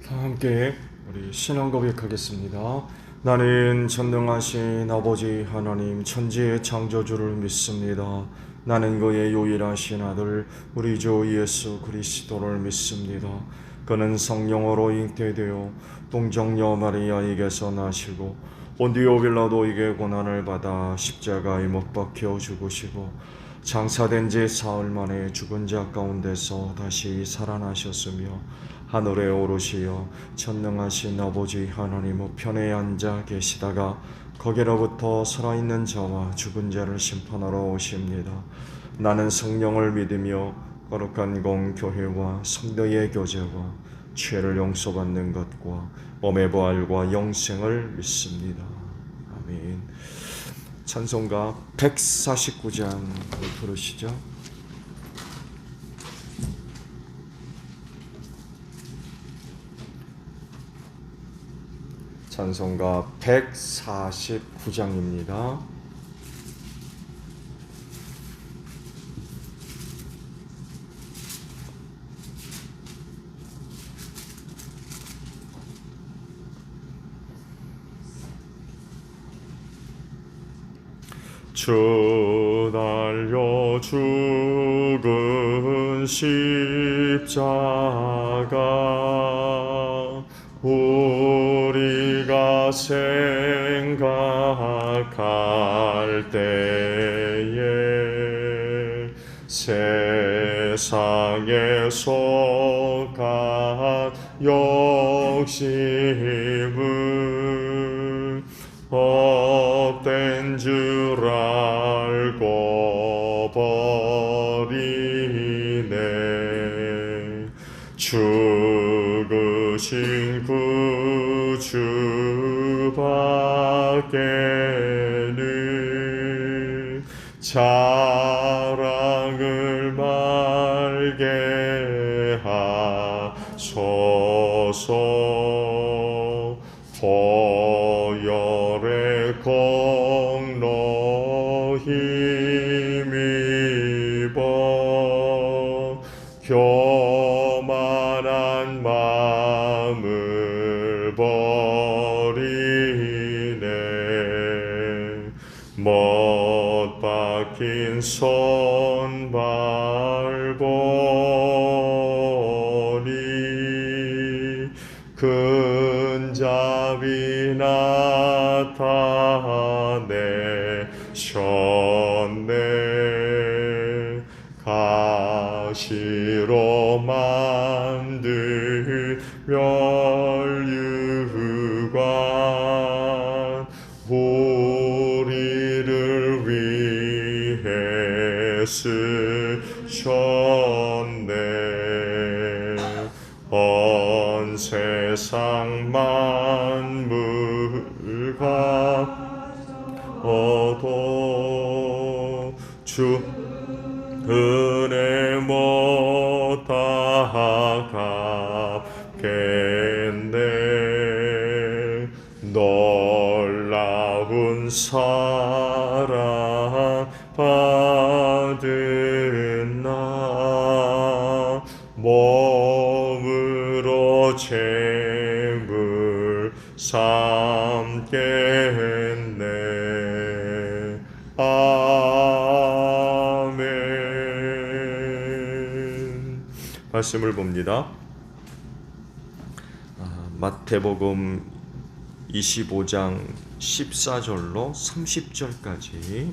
다 함께 우리 신앙 고백하겠습니다. 나는 전능하신 아버지 하나님 천지의 창조주를 믿습니다. 나는 그의 유일하신 아들 우리 주 예수 그리스도를 믿습니다. 그는 성령으로 잉태되어 동정녀 마리아에게서 나시고 본디오 빌라도에게 고난을 받아 십자가에 못 박혀 죽으시고 장사된 지 사흘 만에 죽은 자 가운데서 다시 살아나셨으며 하늘에 오르시어 전능하신 아버지 하나님 우편에 앉아 계시다가 거기로부터 살아있는 자와 죽은 자를 심판하러 오십니다. 나는 성령을 믿으며 거룩한 공교회와 성도의 교제와 죄를 용서받는 것과 몸의 부활과 영생을 믿습니다. 아멘. 찬송가 149장을 부르시죠. 찬송가 149장입니다. 주 달려 죽은 십자가 우리가 생각할 때에 세상에 속한 욕심은 헛된 줄 알고 버리네. 죽으신 구주밖에는 자랑을 말게 하소서. 보혈의 공로 힘입어 교만한 마음을 버리네. 못 박힌 손발 보니 근잡이 나타내셨네. 가시로 만든 멸류관 우리를 위해 쓰셨네. 온 세상 만물과 얻어 주 은혜 못 아깝겠네. 놀라운 사랑 받은 나 몸으로 재물 삼겠네. 아멘. 말씀을 봅니다. 마태복음 25장 14절로 30절까지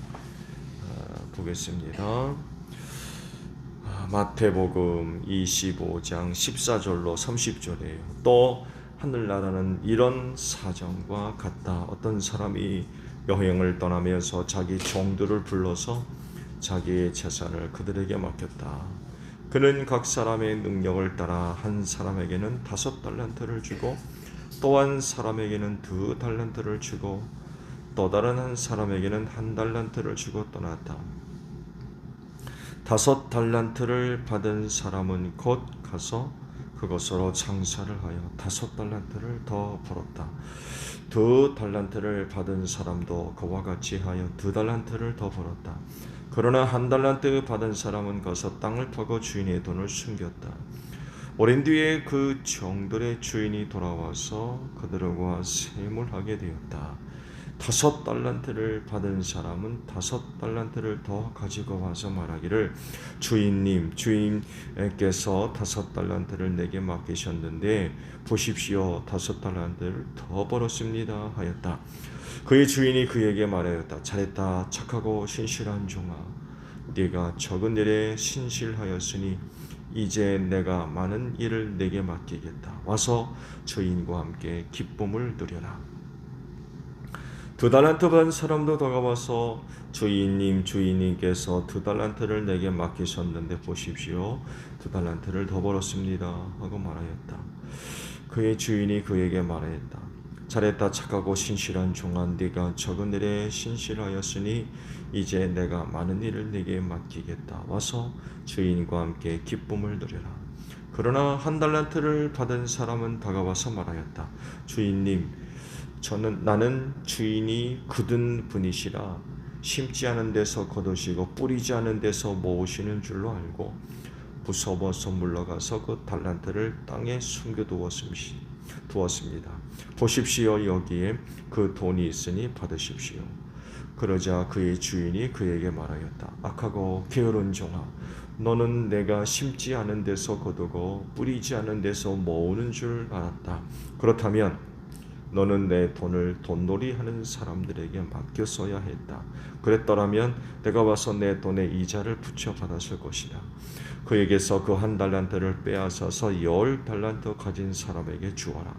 보겠습니다. 마태복음 25장 14절로 30절이에요. 또 하늘나라는 이런 사정과 같다. 어떤 사람이 여행을 떠나면서 자기 종들을 불러서 자기의 재산을 그들에게 맡겼다. 그는 각 사람의 능력을 따라 한 사람에게는 5달란트를 주고 또 한 사람에게는 2달란트를 주고 또 다른 한 사람에게는 1달란트를 주고 떠났다. 5달란트를 받은 사람은 곧 가서 그것으로 장사를 하여 5달란트를 더 벌었다. 2달란트를 받은 사람도 그와 같이 하여 2달란트를 더 벌었다. 그러나 1달란트 받은 사람은 가서 땅을 파고 주인의 돈을 숨겼다. 오랜 뒤에 그 종들의 주인이 돌아와서 그들과 세물하게 되었다. 5달란트를 받은 사람은 5달란트를 더 가지고 와서 말하기를, 주인님, 주인께서 5달란트를 내게 맡기셨는데 보십시오, 5달란트를 더 벌었습니다 하였다. 그의 주인이 그에게 말하였다. 잘했다, 착하고 신실한 종아. 네가 적은 일에 신실하였으니 이제 내가 많은 일을 내게 맡기겠다. 와서 주인과 함께 기쁨을 누려라. 2달란트 받은 사람도 다가와서, 주인님, 주인님께서 2달란트를 내게 맡기셨는데 보십시오, 2달란트를 더 벌었습니다 하고 말하였다. 그의 주인이 그에게 말하였다. 잘했다, 착하고 신실한 종아. 네가 적은 일에 신실하였으니 이제 내가 많은 일을 네게 맡기겠다. 와서 주인과 함께 기쁨을 누려라. 그러나 1달란트를 받은 사람은 다가와서 말하였다. 주인님, 나는 주인이 굳은 분이시라 심지 않은 데서 거두시고 뿌리지 않은 데서 모으시는 줄로 알고 무서워서 물러가서 그 달란트를 땅에 숨겨두었습니다. 보십시오, 여기에 그 돈이 있으니 받으십시오. 그러자 그의 주인이 그에게 말하였다. 악하고 게으른 종아, 너는 내가 심지 않은 데서 거두고 뿌리지 않은 데서 모으는 줄 알았다. 그렇다면 너는 내 돈을 돈놀이하는 사람들에게 맡겼어야 했다. 그랬더라면 내가 와서 내 돈의 이자를 붙여 받았을 것이다. 그에게서 그 1달란트를 빼앗아서 10달란트 가진 사람에게 주어라.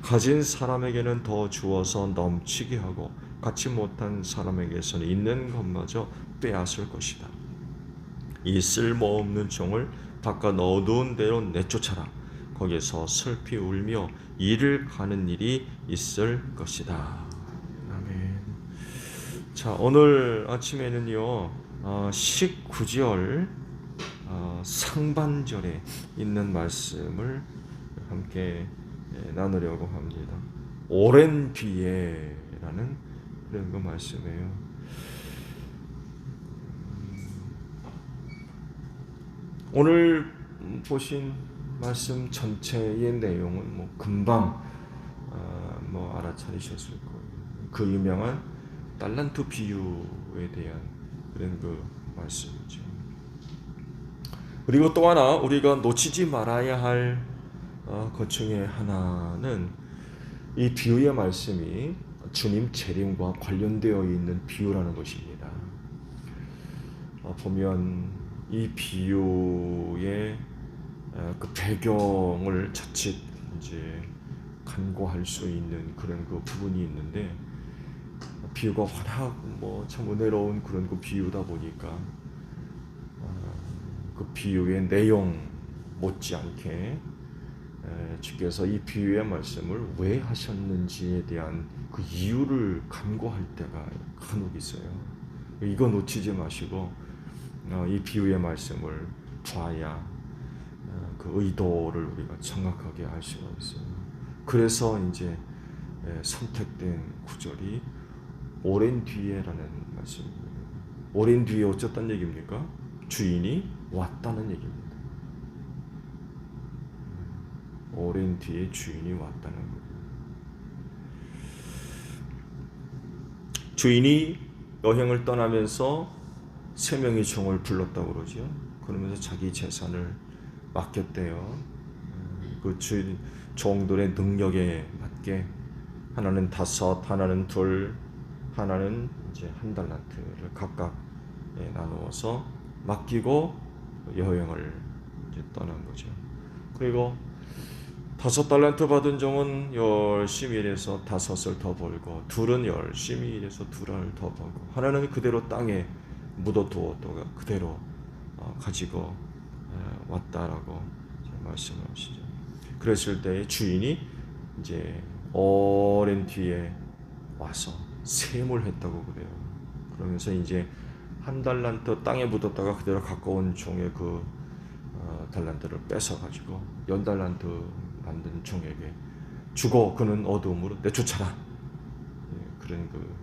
가진 사람에게는 더 주어서 넘치게 하고 갖지 못한 사람에게서는 있는 것마저 빼앗을 것이다. 이 쓸모없는 종을 바깥 어두운 데로 내쫓아라. 거기서 슬피 울며 이를 가는 일이 있을 것이다. 아멘. 자, 오늘 아침에는요 19절 상반절에 있는 말씀을 함께 나누려고 합니다. 오랜 뒤에라는 그런 그 말씀이에요. 오늘 보신 말씀 전체의 내용은 뭐 금방 알아차리셨을 거예요. 그 유명한 달란트 비유에 대한 그런 그 말씀이죠. 그리고 또 하나 우리가 놓치지 말아야 할 것 중에 하나는 이 비유의 말씀이 주님 재림과 관련되어 있는 비유라는 것입니다. 보면 이 비유의 그 배경을 자칫 이제 간과할 수 있는 그런 그 부분이 있는데, 비유가 워낙 참 은혜로운 그런 그 비유다 보니까 그 비유의 내용 못지않게 주께서 이 비유의 말씀을 왜 하셨는지에 대한 그 이유를 간과할 때가 간혹 있어요. 이거 놓치지 마시고 이 비유의 말씀을 봐야 그 의도를 우리가 정확하게 알 수가 있어요. 그래서 이제 선택된 구절이 오랜 뒤에라는 말씀입니다. 오랜 뒤에 어쨌다는 얘기입니까? 주인이 왔다는 얘기입니다. 오랜 뒤에 주인이 왔다는 거예요. 주인이 여행을 떠나면서 3명의 종을 불렀다고 그러죠. 그러면서 자기 재산을 맡겼대요. 그 종들의 능력에 맞게 하나는 5, 하나는 2, 하나는 이제 1달란트를 각각 나누어서 맡기고 여행을 이제 떠난 거죠. 그리고 5달란트 받은 종은 열심히 일해서 5을 더 벌고, 2은 열심히 일해서 2를 더 벌고, 하나는 그대로 땅에 묻어두었다가 그대로 가지고 왔다라고 말씀을 하시죠. 그랬을 때 주인이 이제 오랜 뒤에 와서 세물했다고 그래요. 그러면서 이제 1달란트 땅에 묻었다가 그대로 가까운 종의 그 달란트를 뺏어가지고 10달란트 만든 종에게 주고 그는 어두움으로 내쫓아라. 그런 그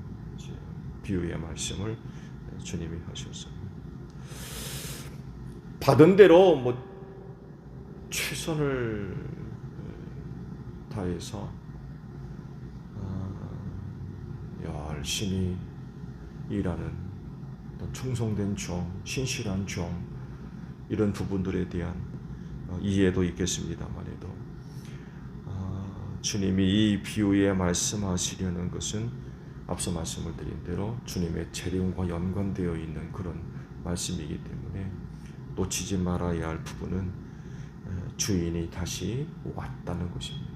비유의 말씀을 주님이 하셨어요. 받은 대로 최선을 다해서 열심히 일하는 충성된 종, 신실한 종, 이런 부분들에 대한 이해도 있겠습니다만에도 주님이 이 비유에 말씀하시려는 것은 앞서 말씀을 드린 대로 주님의 재림과 연관되어 있는 그런 말씀이기 때문에 놓치지 말아야 할 부분은 주인이 다시 왔다는 것입니다.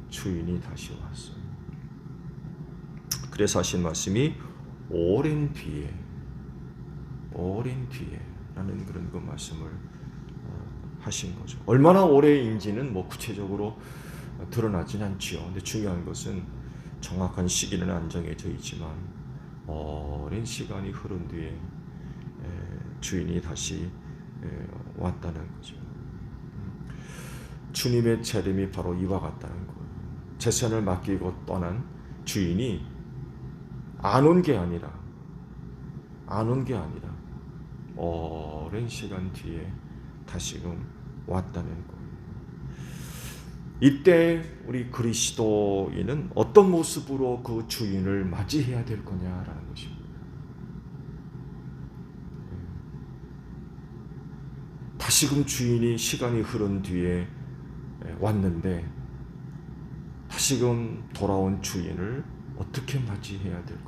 주인이 다시 왔어요. 그래서 하신 말씀이 오랜 뒤에 라는 그런 그 말씀을 하신 거죠. 얼마나 오래인지는 뭐 구체적으로 드러나진 않지요. 근데 중요한 것은 정확한 시기는 안 정해져 있지만 오랜 시간이 흐른 뒤에 주인이 다시 왔다는 거죠. 주님의 재림이 바로 이와 같다는 거예요. 재산을 맡기고 떠난 주인이 안 온 게 아니라 오랜 시간 뒤에 다시금 왔다는 거예요. 이때 우리 그리스도인은 어떤 모습으로 그 주인을 맞이해야 될 거냐라는 것입니다. 다시금 주인이 시간이 흐른 뒤에 왔는데 다시금 돌아온 주인을 어떻게 맞이해야 될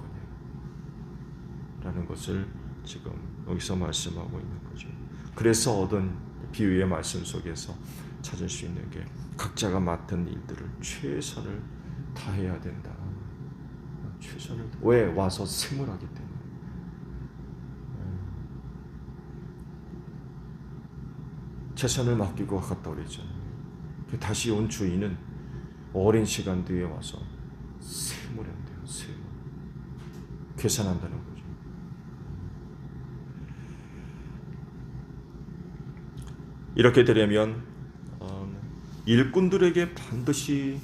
거냐라는 것을 지금 여기서 말씀하고 있는 거죠. 그래서 얻은 비유의 말씀 속에서 찾을 수 있는 게 각자가 맡은 일들을 최선을 다해야 된다. 왜? 와서 생물하기 때문에. 재산을 맡기고 갔다 그랬잖아요. 다시 온 주인은 오랜 시간 뒤에 와서 세무한대요. 세무. 계산한다는 거죠. 이렇게 되려면 일꾼들에게 반드시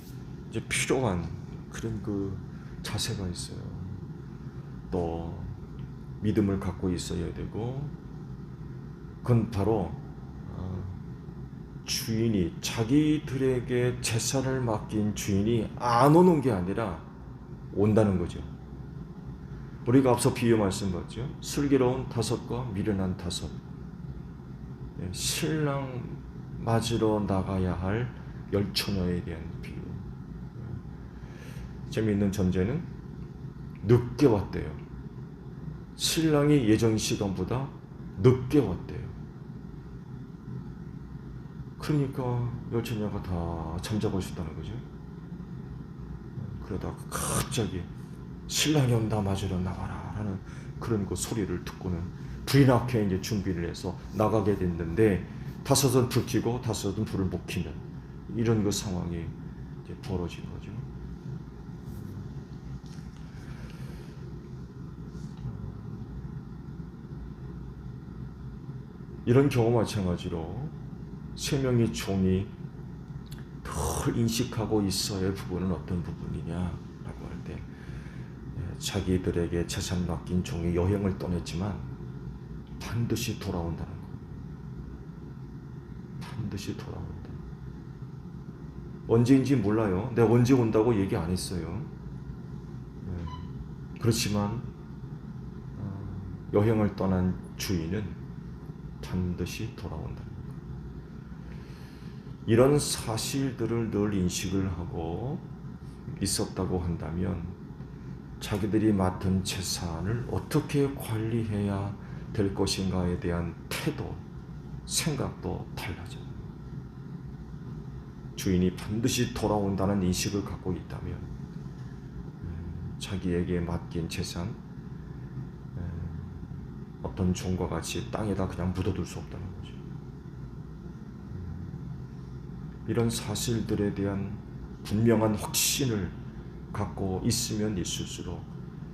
이제 필요한 그런 그 자세가 있어요. 또 믿음을 갖고 있어야 되고, 그건 바로 주인이 자기들에게 재산을 맡긴 주인이 안 오는 게 아니라 온다는 거죠. 우리가 앞서 비유 말씀 봤죠. 슬기로운 5과 미련한 5. 신랑 맞으러 나가야 할 10처녀에 대한 비유. 재미있는 전제는 늦게 왔대요. 신랑이 예정 시간보다 늦게 왔대요. 그러니까 10처녀가 다 잠자고 있었다는 거죠. 그러다가 갑자기 신랑이 온다, 맞으러 나가라 라는 그런 그 소리를 듣고는 불이 나게 이제 준비를 해서 나가게 됐는데 5은 불 켜고 5은 불을 못 켜는 이런 그 상황이 이제 벌어진 거죠. 이런 경우와 마찬가지로 3명의 종이 덜 인식하고 있어야 할 부분은 어떤 부분이냐라고 할 때, 자기들에게 재산 맡긴 종이 여행을 떠났지만 반드시 돌아온다는 거. 반드시 돌아온다. 언제인지 몰라요. 내가 언제 온다고 얘기 안 했어요. 그렇지만 여행을 떠난 주인은 반드시 돌아온다. 이런 사실들을 늘 인식을 하고 있었다고 한다면 자기들이 맡은 재산을 어떻게 관리해야 될 것인가에 대한 태도, 생각도 달라져요. 주인이 반드시 돌아온다는 인식을 갖고 있다면 자기에게 맡긴 재산, 어떤 종과 같이 땅에다 그냥 묻어둘 수 없다는 거죠. 이런 사실들에 대한 분명한 확신을 갖고 있으면 있을수록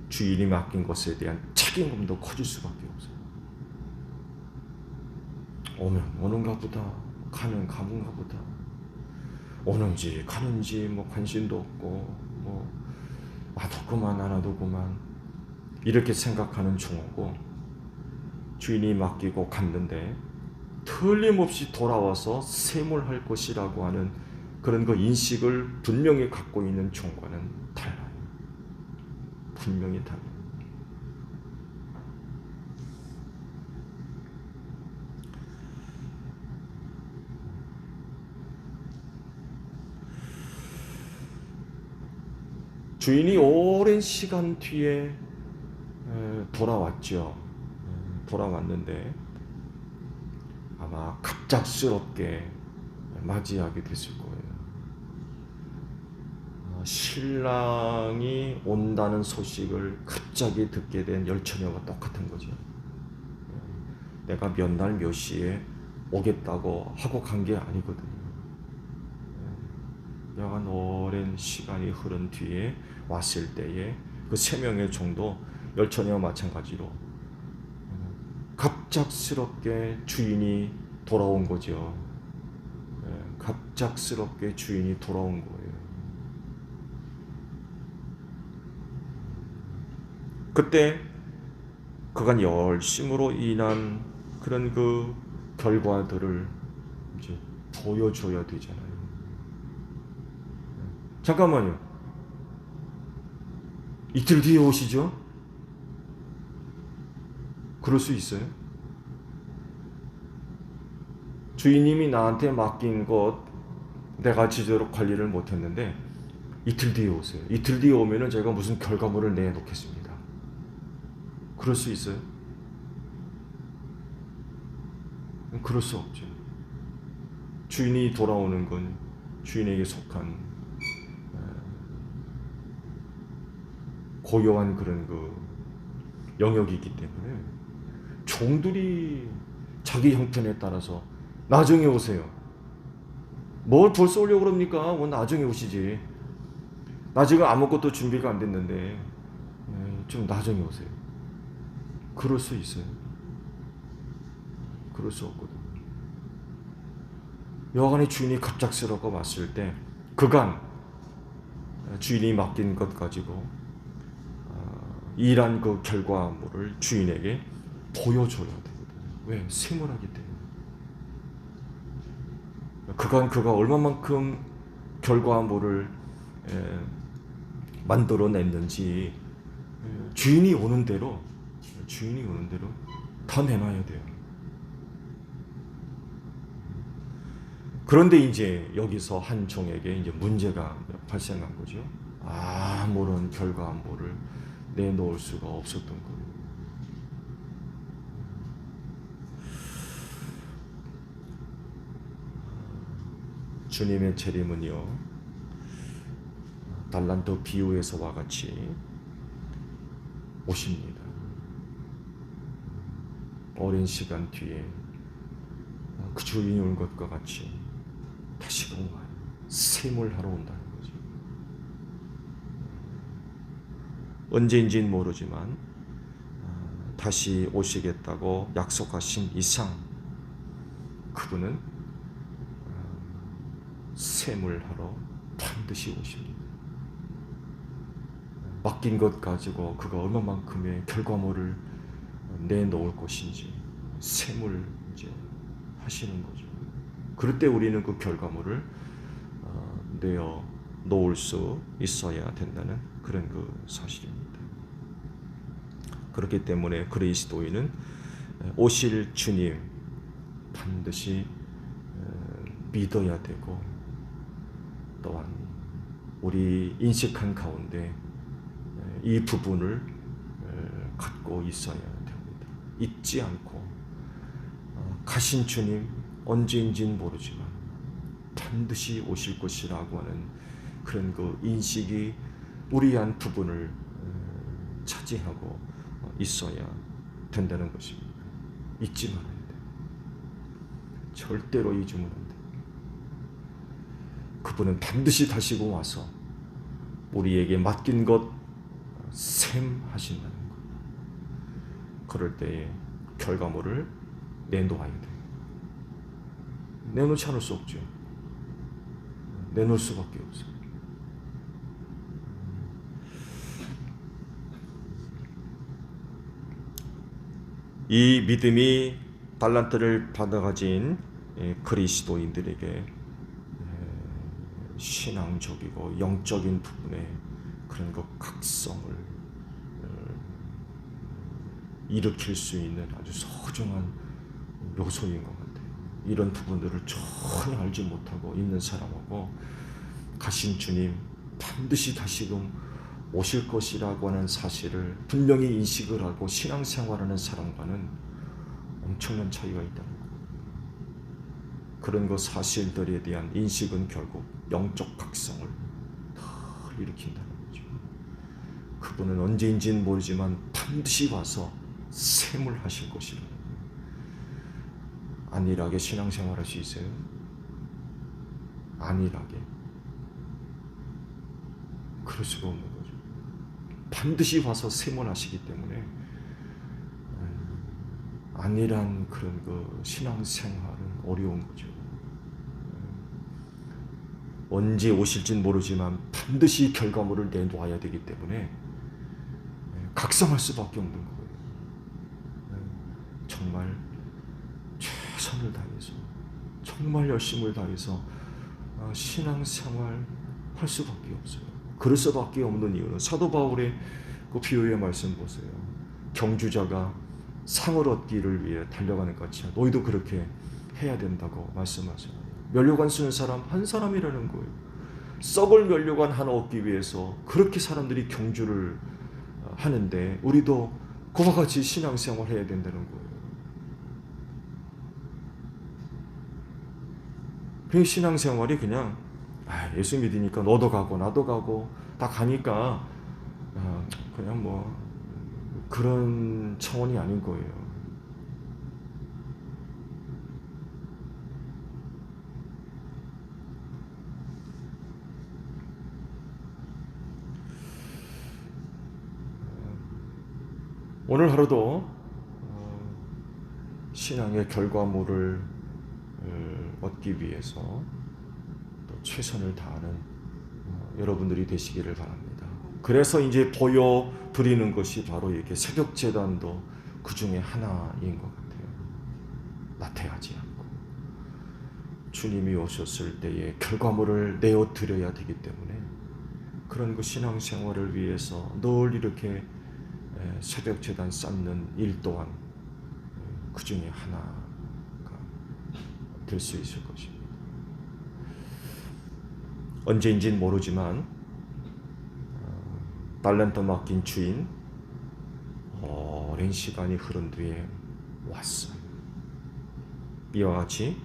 주인이 맡긴 것에 대한 책임감도 커질 수밖에 없어요. 오면 오는가 보다, 가는 가는가 보다, 오는지 가는지 뭐 관심도 없고 뭐 놔뒀구만 안 놔뒀구만 이렇게 생각하는 종하고, 주인이 맡기고 갔는데 틀림없이 돌아와서 셈을 것이라고 하는 그런 그 인식을 분명히 갖고 있는 종과는 달라요. 분명히 달라요. 주인이 오랜 시간 뒤에 돌아왔죠. 돌아왔는데 아마 갑작스럽게 맞이하게 됐을 거예요. 신랑이 온다는 소식을 갑자기 듣게 된 열처녀가 똑같은 거죠. 내가 몇 날 몇 시에 오겠다고 하고 간 게 아니거든요. 여간 오랜 시간이 흐른 뒤에 왔을 때에 그 3명의 종도 열처녀와 마찬가지로 갑작스럽게 주인이 돌아온 거죠. 갑작스럽게 주인이 돌아온 거예요. 그때 그간 열심으로 인한 그런 그 결과들을 이제 보여줘야 되잖아요. 잠깐만요. 이틀 뒤에 오시죠? 그럴 수 있어요? 주인님이 나한테 맡긴 것 내가 제대로 관리를 못했는데 이틀 뒤에 오세요. 이틀 뒤에 오면은 제가 무슨 결과물을 내놓겠습니다. 그럴 수 있어요? 그럴 수 없죠. 주인이 돌아오는 건 주인에게 속한 고요한 그런 그 영역이기 때문에 종들이 자기 형편에 따라서 나중에 오세요. 뭘 벌써 오려고 그럽니까? 뭐 나중에 오시지. 나 지금 아무것도 준비가 안 됐는데 좀 나중에 오세요. 그럴 수 있어요. 그럴 수 없거든요. 여간의 주인이 갑작스럽게 왔을 때 그간 주인이 맡긴 것 가지고 일한 그 결과물을 주인에게 보여줘야 되거든요. 왜? 세문하기 때문에. 그간 그가 얼마만큼 결과물을 만들어냈는지 주인이 오는 대로 다 내놔야 돼요. 그런데 이제 여기서 한 종에게 이제 문제가 발생한 거죠. 아무런 결과물을 내놓을 수가 없었던 거예요. 주님의 재림은요, 달란트 비유에서와 같이 오십니다. 오랜 시간 뒤에 그 주인이 온 것과 같이 다시금 와요. 셈을 하러 온다는 거죠. 언제인지는 모르지만 다시 오시겠다고 약속하신 이상 그분은 셈을 하러 반드시 오십니다. 맡긴 것 가지고 그가 얼마만큼의 결과물을 내놓을 것인지 셈을 이제 하시는 거죠. 그럴 때 우리는 그 결과물을 내어 놓을 수 있어야 된다는 그런 그 사실입니다. 그렇기 때문에 그리스도인은 오실 주님 반드시 믿어야 되고 또한 우리 인식한 가운데 이 부분을 갖고 있어야 됩니다. 잊지 않고 가신 주님 언제인지는 모르지만 반드시 오실 것이라고 하는 그런 그 인식이 우리 한 부분을 차지하고 있어야 된다는 것입니다. 잊지 말아야 돼. 절대로 잊으면 안 돼. 그분은 반드시 다시고 와서 우리에게 맡긴 것 셈 하신다는 것. 그럴 때에 결과물을 내놓아야 돼. 내놓지 않을 수 없죠. 내놓을 수밖에 없어요. 이 믿음이 달란트를 받아 가진 그리스도인들에게 신앙적이고 영적인 부분에 그런 각성을 일으킬 수 있는 아주 소중한 요소인 것 같아요. 이런 부분들을 전혀 알지 못하고 있는 사람하고 가신 주님 반드시 다시금 오실 것이라고 하는 사실을 분명히 인식을 하고 신앙생활하는 사람과는 엄청난 차이가 있다는 거예요. 그런 사실들에 대한 인식은 결국 영적 각성을 더 일으킨다는 거죠. 그분은 언제인지는 모르지만 반드시 와서 셈을 하실 것이라는 거예요. 안일하게 신앙생활 할 수 있어요? 안일하게 그럴 수가 없는 거죠. 반드시 와서 셈을 하시기 때문에 안일한 그런 신앙생활은 어려운 거죠. 언제 오실진 모르지만 반드시 결과물을 내놓아야 되기 때문에 각성할 수밖에 없는 거예요. 정말 최선을 다해서 정말 열심을 다해서 신앙생활 할 수밖에 없어요. 그럴 수밖에 없는 이유는 사도 바울의 그 비유의 말씀 보세요. 경주자가 상을 얻기를 위해 달려가는 것 같이 너희도 그렇게 해야 된다고 말씀하세요. 면류관 쓰는 사람 한 사람이라는 거예요. 썩을 면류관 하나 얻기 위해서 그렇게 사람들이 경주를 하는데 우리도 그와 같이 신앙생활 해야 된다는 거예요. 그 신앙생활이 그냥 예수 믿으니까 너도 가고 나도 가고 다 가니까 그냥 그런 차원이 아닌 거예요. 오늘 하루도 신앙의 결과물을 얻기 위해서 또 최선을 다하는 여러분들이 되시기를 바랍니다. 그래서 이제 보여드리는 것이 바로 이렇게 새벽 제단도 그 중에 하나인 것 같아요. 나태하지 않고 주님이 오셨을 때에 결과물을 내어드려야 되기 때문에 그런 신앙생활을 위해서 늘 이렇게 새벽 제단 쌓는 일 또한 그 중에 하나가 될 수 있을 것입니다. 언제인지는 모르지만 달란트 맡긴 주인 오랜 시간이 흐른 뒤에 왔어요. 이와 같이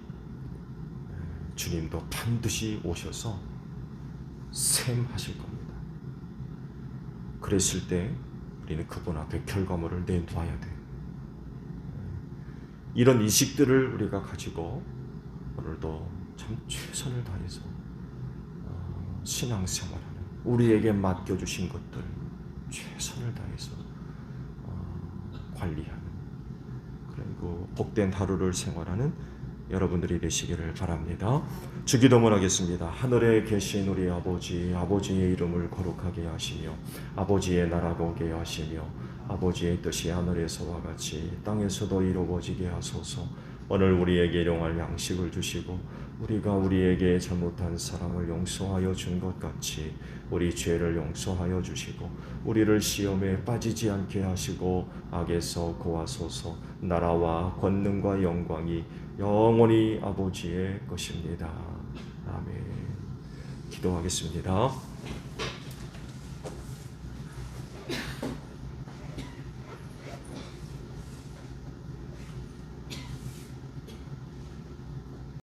주님도 반드시 오셔서 셈하실 겁니다. 그랬을 때 우리는 그분 앞에 결과물을 내놓아야 돼요. 이런 인식들을 우리가 가지고 오늘도 참 최선을 다해서 신앙생활하는 우리에게 맡겨주신 것들 최선을 다해서 관리하는 그리고 복된 하루를 생활하는 여러분들이 되시기를 바랍니다. 주기도문 하겠습니다. 하늘에 계신 우리 아버지, 아버지의 이름을 거룩하게 하시며 아버지의 나라가 오게 하시며 아버지의 뜻이 하늘에서와 같이 땅에서도 이루어지게 하소서. 오늘 우리에게 일용할 양식을 주시고 우리가 우리에게 잘못한 사람을 용서하여 준 것 같이 우리 죄를 용서하여 주시고 우리를 시험에 빠지지 않게 하시고 악에서 구하소서. 나라와 권능과 영광이 영원히 아버지의 것입니다. 아멘. 기도하겠습니다.